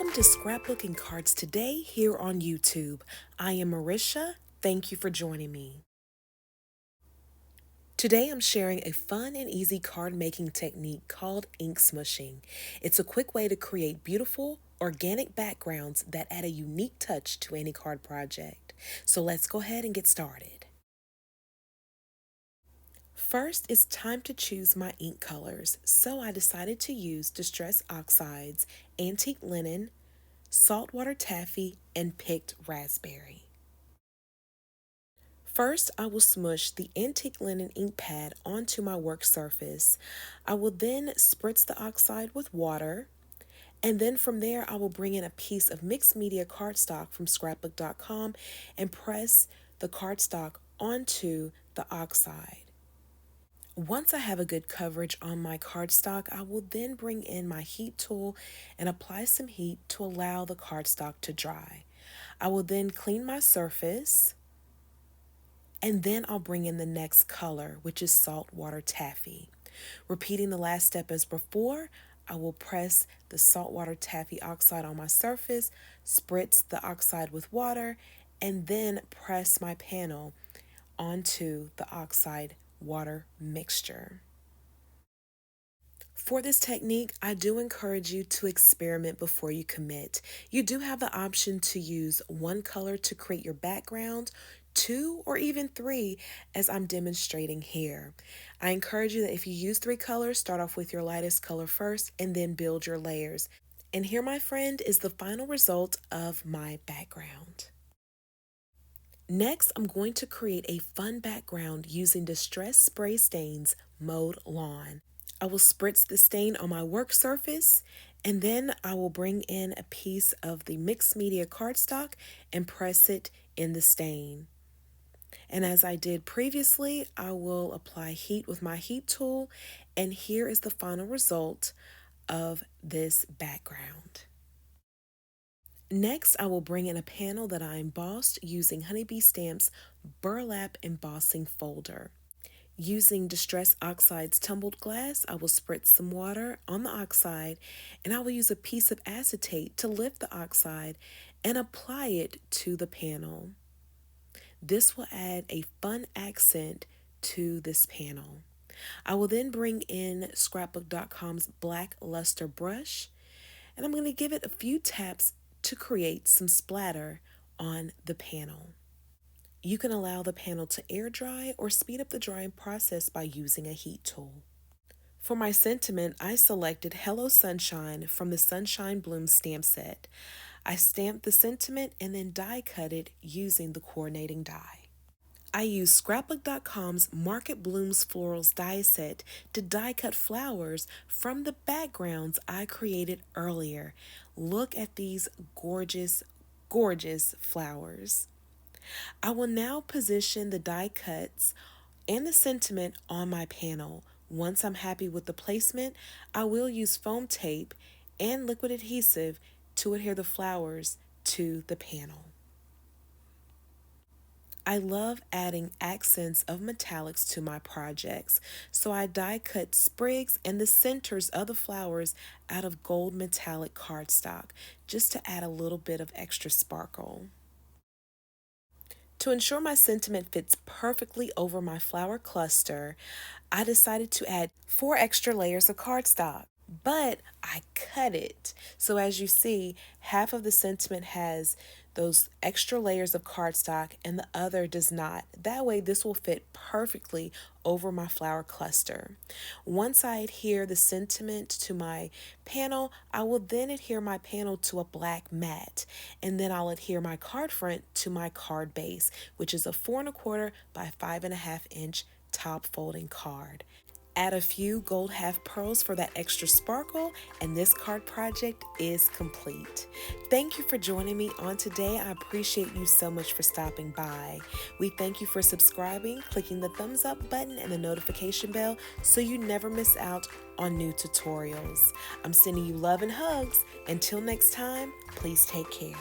Welcome to Scrapbooking Cards Today here on YouTube. I am Mirisha. Thank you for joining me. Today I'm sharing a fun and easy card making technique called ink smooshing. It's a quick way to create beautiful, organic backgrounds that add a unique touch to any card project. So let's go ahead and get started. First, it's time to choose my ink colors, so I decided to use Distress Oxides, Antique Linen, Saltwater Taffy, and Picked Raspberry. First, I will smoosh the Antique Linen ink pad onto my work surface. I will then spritz the oxide with water, and then from there I will bring in a piece of mixed media cardstock from scrapbook.com and press the cardstock onto the oxide. Once I have a good coverage on my cardstock, I will then bring in my heat tool and apply some heat to allow the cardstock to dry. I will then clean my surface, and then I'll bring in the next color, which is Saltwater Taffy. Repeating the last step as before, I will press the Saltwater Taffy oxide on my surface, spritz the oxide with water, and then press my panel onto the oxide water mixture. For this technique, I do encourage you to experiment before you commit. You do have the option to use one color to create your background, two or even three, as I'm demonstrating here. I encourage you that if you use three colors, start off with your lightest color first and then build your layers. And here, my friend, is the final result of my background. Next, I'm going to create a fun background using Distress Spray Stains Mowed Lawn. I will spritz the stain on my work surface, and then I will bring in a piece of the mixed media cardstock and press it in the stain. And as I did previously, I will apply heat with my heat tool, and here is the final result of this background. Next, I will bring in a panel that I embossed using Honeybee Stamp's burlap embossing folder. Using Distress Oxide's tumbled glass, I will spritz some water on the oxide, and I will use a piece of acetate to lift the oxide and apply it to the panel. This will add a fun accent to this panel. I will then bring in scrapbook.com's black luster brush, and I'm going to give it a few taps to create some splatter on the panel. You can allow the panel to air dry or speed up the drying process by using a heat tool. For my sentiment, I selected Hello Sunshine from the Sunshine Bloom stamp set. I stamped the sentiment and then die cut it using the coordinating die. I used scrapbook.com's Market Blooms Florals die set to die cut flowers from the backgrounds I created earlier. Look at these gorgeous, gorgeous flowers. I will now position the die cuts and the sentiment on my panel. Once I'm happy with the placement, I will use foam tape and liquid adhesive to adhere the flowers to the panel. I love adding accents of metallics to my projects, so I die cut sprigs and the centers of the flowers out of gold metallic cardstock just to add a little bit of extra sparkle. To ensure my sentiment fits perfectly over my flower cluster, I decided to add 4 extra layers of cardstock, but I cut it. So as you see, half of the sentiment has those extra layers of cardstock and the other does not. That way this will fit perfectly over my flower cluster. Once I adhere the sentiment to my panel, I will then adhere my panel to a black mat, and then I'll adhere my card front to my card base, which is a 4 1/4 by 5 1/2 inch top folding card. Add a few gold half pearls for that extra sparkle, and this card project is complete. Thank you for joining me on today. I appreciate you so much for stopping by. We thank you for subscribing, clicking the thumbs up button and the notification bell so you never miss out on new tutorials. I'm sending you love and hugs. Until next time, please take care.